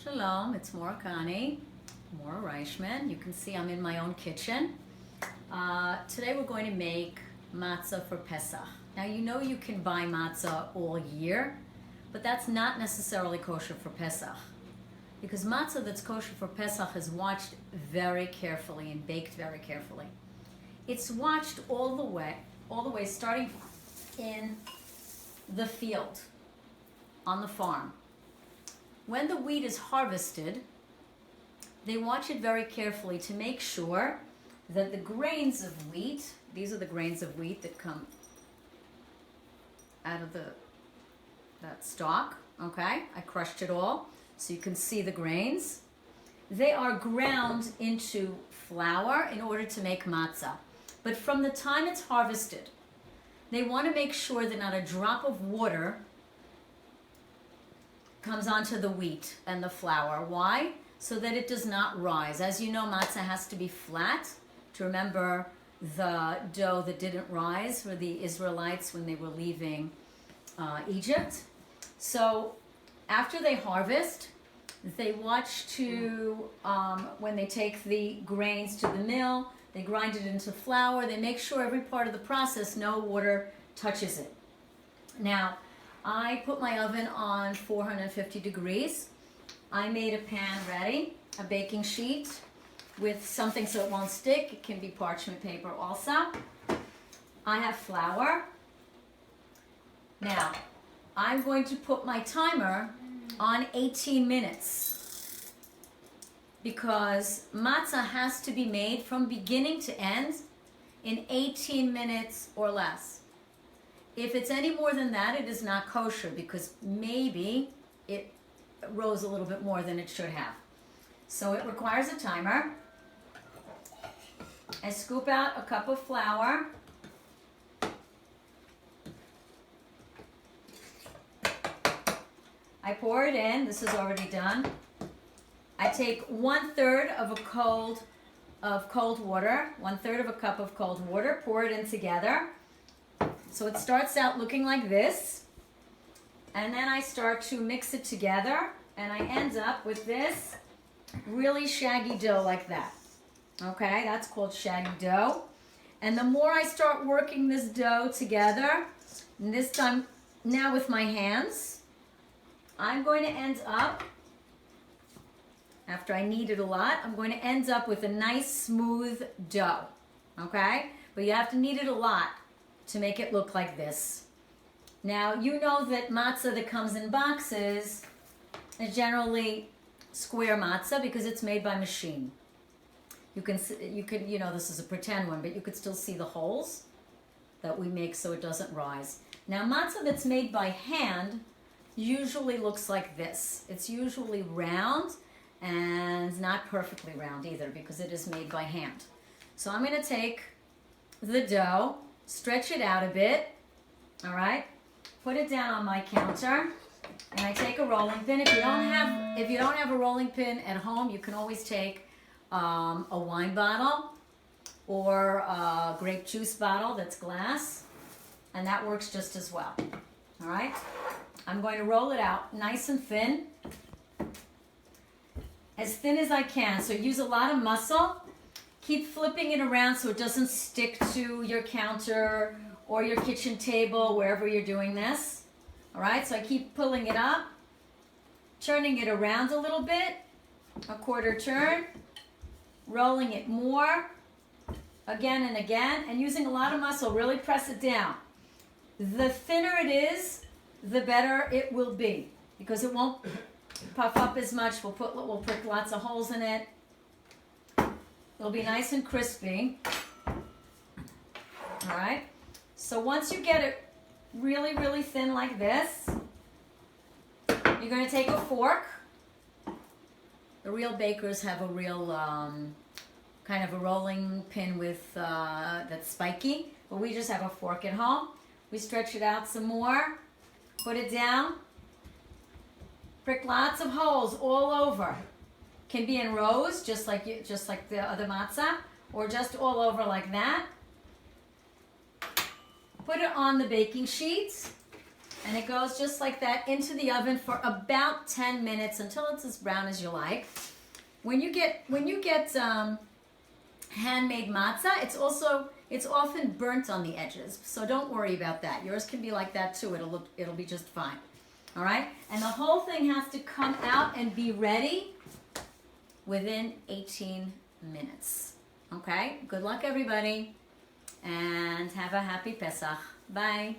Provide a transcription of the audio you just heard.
Shalom, it's Morakani, Mora Reichman. You can see I'm in my own kitchen. Today we're going to make matzah for Pesach. Now you know you can buy matzah all year, but that's not necessarily kosher for Pesach. Because matzah that's kosher for Pesach is watched very carefully and baked very carefully. It's watched all the way starting in the field, on the farm. When the wheat is harvested, they watch it very carefully to make sure that the grains of wheat, these are the grains of wheat that come out of that stalk, okay? I crushed it all so you can see the grains. They are ground into flour in order to make matzah. But from the time it's harvested, they want to make sure that not a drop of water comes onto the wheat and the flour. Why? So that it does not rise. As you know, matzah has to be flat to remember the dough that didn't rise for the Israelites when they were leaving Egypt. So after they harvest, they watch to, when they take the grains to the mill, they grind it into flour, they make sure every part of the process, no water touches it. Now, I put my oven on 450 degrees. I made a pan ready, a baking sheet with something so it won't stick. It can be parchment paper also. I have flour. Now, I'm going to put my timer on 18 minutes because matzah has to be made from beginning to end in 18 minutes or less. If it's any more than that, it is not kosher because maybe it rose a little bit more than it should have. So it requires a timer. I scoop out a cup of flour. I pour it in. This is already done. I take 1/3 of cold water, 1/3 of a cup of cold water, pour it in together. So it starts out looking like this, and then I start to mix it together, and I end up with this really shaggy dough like that. Okay, that's called shaggy dough. And the more I start working this dough together, and this time now with my hands, I'm going to end up, after I knead it a lot, I'm going to end up with a nice smooth dough. Okay, but you have to knead it a lot to make it look like this. Now, you know that matzah that comes in boxes is generally square matzah because it's made by machine. You can, this is a pretend one, but you could still see the holes that we make so it doesn't rise. Now, matzah that's made by hand usually looks like this. It's usually round and not perfectly round either because it is made by hand. So I'm going to take the dough, stretch it out a bit, all right? Put it down on my counter, and I take a rolling pin. If you don't have a rolling pin at home, you can always take a wine bottle or a grape juice bottle that's glass, and that works just as well. All right? I'm going to roll it out nice and thin, as thin as I can. So use a lot of muscle. Keep flipping it around so it doesn't stick to your counter or your kitchen table, wherever you're doing this. All right, so I keep pulling it up, turning it around a little bit, a quarter turn, rolling it more, again and again, and using a lot of muscle, really press it down. The thinner it is, the better it will be, because it won't puff up as much. We'll put lots of holes in it. It'll be nice and crispy. All right. So once you get it really, really thin like this, you're going to take a fork. The real bakers have a real kind of a rolling pin with that's spiky, but we just have a fork at home. We stretch it out some more, put it down, prick lots of holes all over. Can be in rows, just like the other matzah, or just all over like that. Put it on the baking sheets, And it goes just like that into the oven for about 10 minutes until it's as brown as you like. When you get handmade matzah, it's often burnt on the edges, so don't worry about that. Yours can be like that too. It'll be just fine. All right, and the whole thing has to come out and be ready within 18 minutes. Okay, good luck everybody, and have a happy Pesach. Bye.